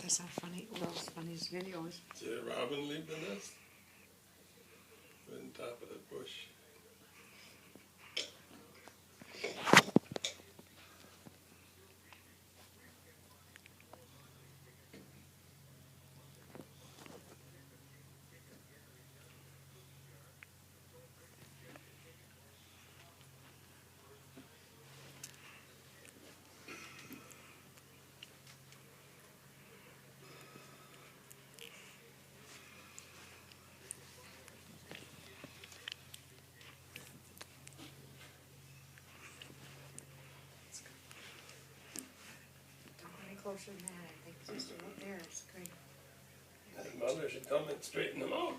That's not funny. Will's funniest videos. Did a robin leave the nest? On top of the bush. Don't go any closer than that. I think just up there is great. The mother should come and straighten them out.